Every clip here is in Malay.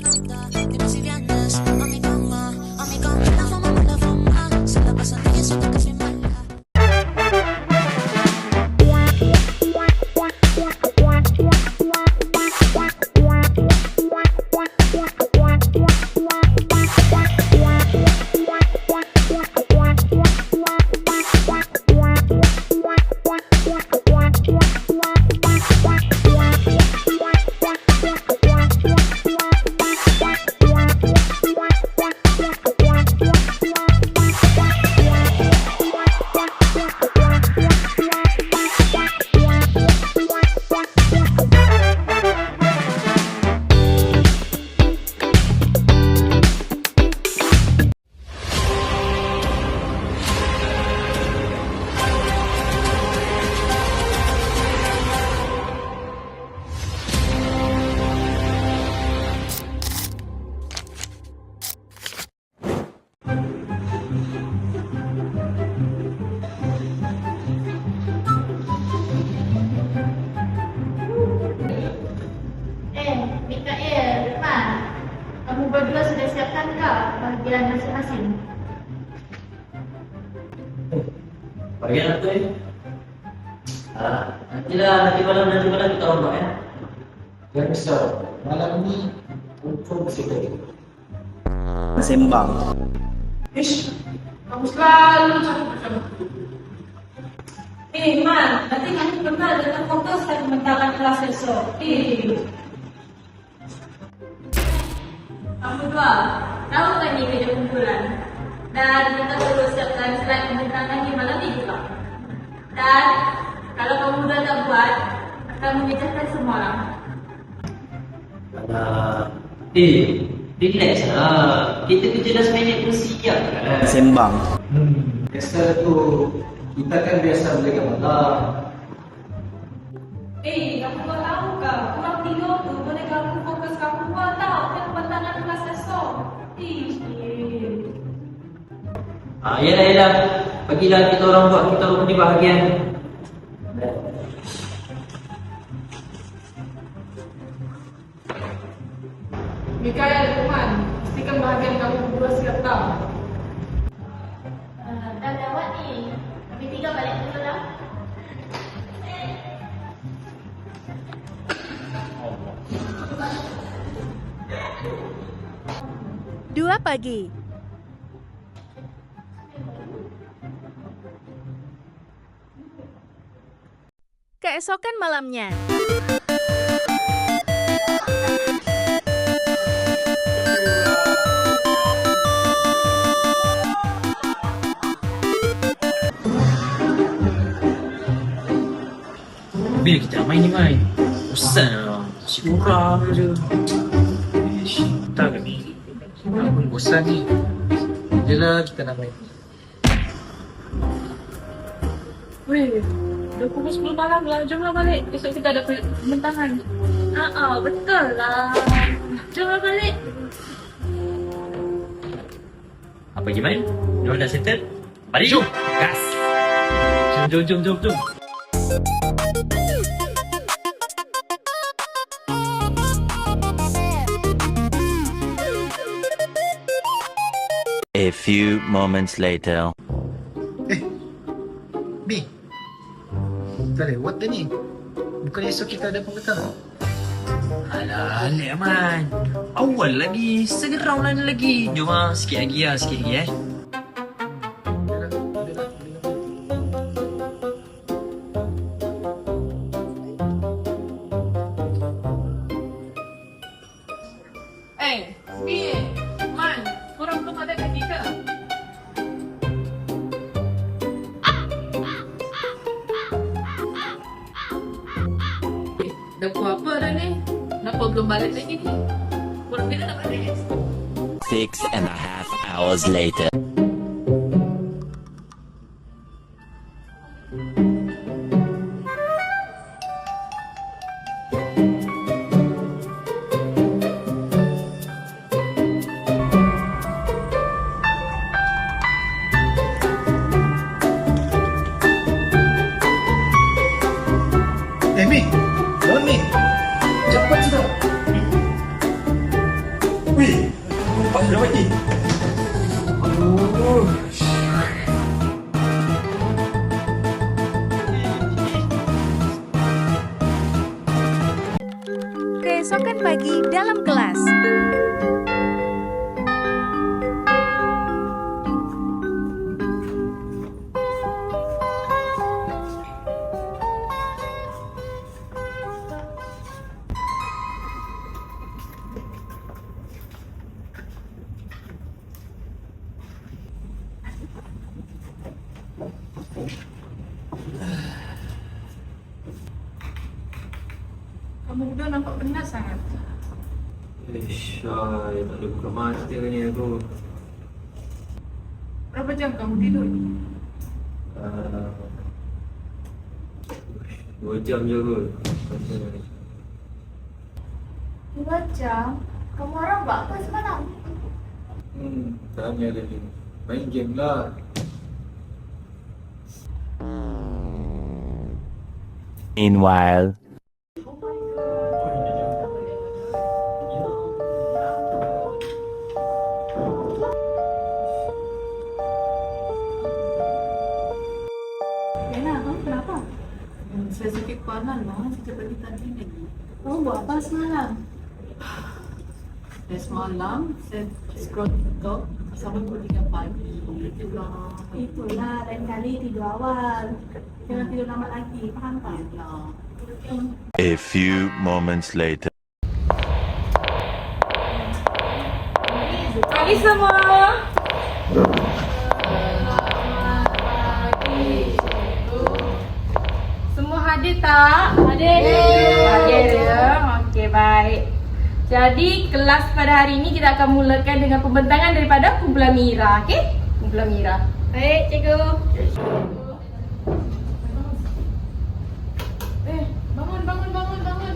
Dime si vienes a mi cama, la fama, la fama. Si la pasan bien, siento que soy mala. Mikael, Irfan, kamu berdua sudah siapkankah bahagian masing-masing? Bagian apa ni? Nanti malam kita ombak ya. Jangan risau, malam ni confirm sekali. Sembang. Ish, kamu selalu cakap macam itu. Man, nanti kamu pernah datang fokus dan pembentaran kelas esok. Kamu dua, tahu kan ni kerja kumpulan? Dan kita perlu siapkan slide pembentaran di malam ni juga. Dan kalau kamu dah tak buat, akan memecahkan semua orang. Relax lah. Kita kerja dah seminit pun siap kan. Sembang. Kesal tu kita kan biasa menjaga malam. Kamu kau tahu ke? Kurang tidur tu boleh ganggu fokus kamu buat tau. Kan pembentaran kelas esok. Yelah. Bagilah kita orang buat, kita orang di bahagian. Mikael, Tuhan, pastikan bahagian kamu berdua siap tau. Dah lewat ni. Kami tiga balik dulu lah. Dua pagi. Keesokan malamnya. Bila kita main ni main. Bosan lah. Si orang je. Tak ke ni? Aku pun bosan ni. Yelah kita nak main. Weh, dah pukul 10 malam lah. Jomlah balik. Esok kita ada pembentangan. Betul lah. Jomlah balik. Apa je main? Diorang dah settle? Balik jom! Gas! Jom. A few moments later. Mi, tak lewat dah ni. Bukan esok kita ada pembentaran. Alah, alik Aman. Awal lagi, segerau lagi. Jom lah, sikit lagi eh. Man, korang belum ada gaji ke? Dah pukul apa dah ni? Kenapa belum balik lagi ni? Korang bila nak balik? 6.5 hours later. Mi, bangun Mi. Cepat sudah. Wih, nampak sudah mati. Aduh. Keesokan pagi dalam kelas. Kamu berdua nampak penat sangat. Syai, tak boleh buka mata ni aku. Berapa jam kamu tidur? 2 jam je kot. 2 jam? Kamu orang buat apa semalam? Tanya lagi. Main game lah. Meanwhile. Lena, kamu kenapa? Saya sakit kepala lah sejak pagi tadi lagi. Kamu buat apa semalam? Dan semalam saya scroll TikTok sampai pukul 3 pagi. Itulah. Itulah, lain kali tidur awal. Jangan tidur lambat lagi, faham tak? Itulah. A few moments later. Pagi semua. Semua hadir tak? Hadir. Hadir ya. Okey, baik. Jadi kelas pada hari ini kita akan mulakan dengan pembentangan daripada kumpulan Mira, okey? Kumpulan Mira. Baik, cikgu. Bangun, bangun, bangun, bangun.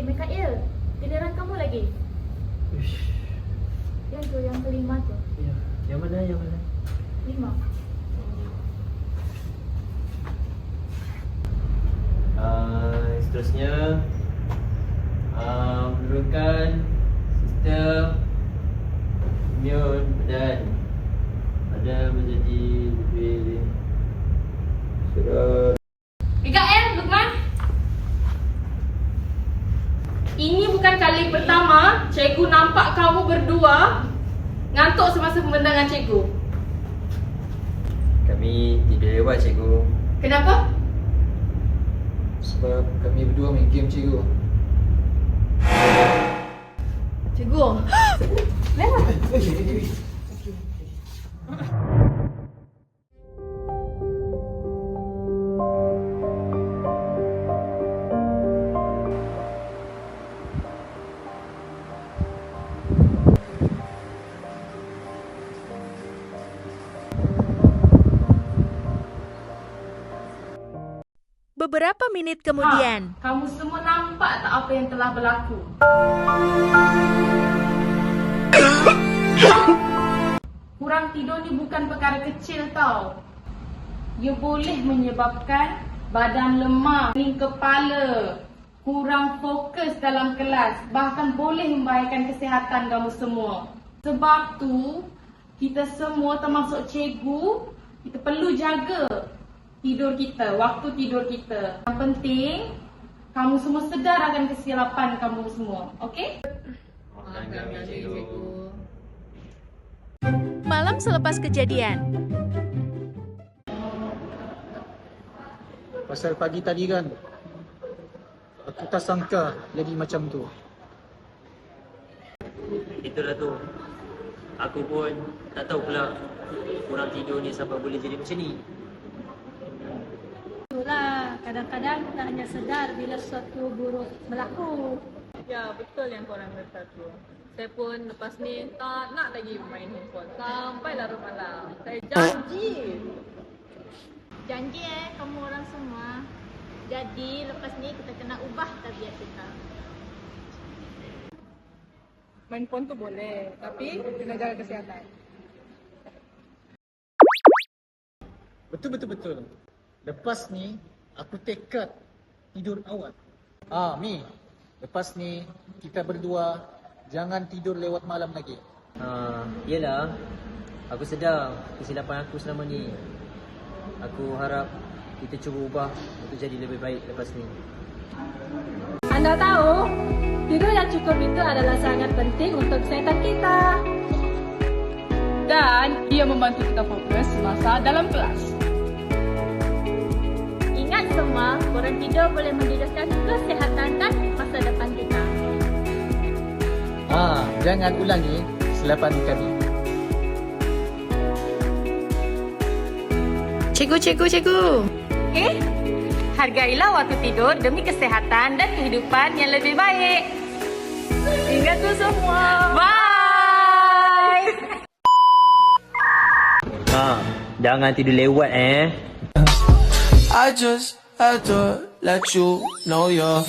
Mikael, giliran kamu lagi. Yang tu, yang kelima tu. Ya, yang mana, yang mana? 5. Seterusnya menurunkan sistem imun badan. Badan menjadi lebih sedar. Mikael, Lukman. Ini bukan kali pertama cikgu nampak kamu berdua ngantuk semasa pembentangan cikgu. Kami tidur lewat, cikgu. Kenapa? Sebab kami berdua main game, cikgu. Cikgu. Lewat. Beberapa menit kemudian. Kamu semua nampak tak apa yang telah berlaku? Kurang tidur ni bukan perkara kecil tau. Ia boleh menyebabkan badan lemah, pening kepala, kurang fokus dalam kelas, bahkan boleh membahayakan kesihatan kamu semua. Sebab tu, kita semua termasuk cikgu, kita perlu jaga tidur kita, waktu tidur kita. Yang penting, kamu semua sedar akan kesilapan kamu semua. Okey? Maafkan kami, cikgu. Malam selepas kejadian. Pasal pagi tadi kan, aku tak sangka jadi macam tu. Itulah tu. Aku pun tak tahu pula kurang tidur ni sampai boleh jadi macam ni. Itulah, kadang-kadang kita hanya sedar bila sesuatu buruk berlaku. Ya, betul yang korang kata tu. Saya pun lepas ni tak nak lagi main handphone sampai larut malam. Saya janji. Janji kamu orang semua. Jadi lepas ni kita kena ubah tabiat kita. Main phone tu boleh, tapi kena jaga kesihatan. Betul. Lepas ni, aku tekad tidur awal. Mi. Lepas ni, kita berdua jangan tidur lewat malam lagi. Yelah. Aku sedar kesilapan aku selama ni. Aku harap kita cuba ubah untuk jadi lebih baik lepas ni. Anda tahu, tidur yang cukup itu adalah sangat penting untuk kesihatan kita. Dan ia membantu kita fokus semasa dalam kelas. Ingat semua, kurang tidur boleh mendedahkan kesihatan dan masa depan kita. Jangan ulangi kesilapan kami. Cikgu. Hargailah waktu tidur demi kesehatan dan kehidupan yang lebih baik. Ingat tu semua. Bye. Jangan tidur lewat I just had to let you know you're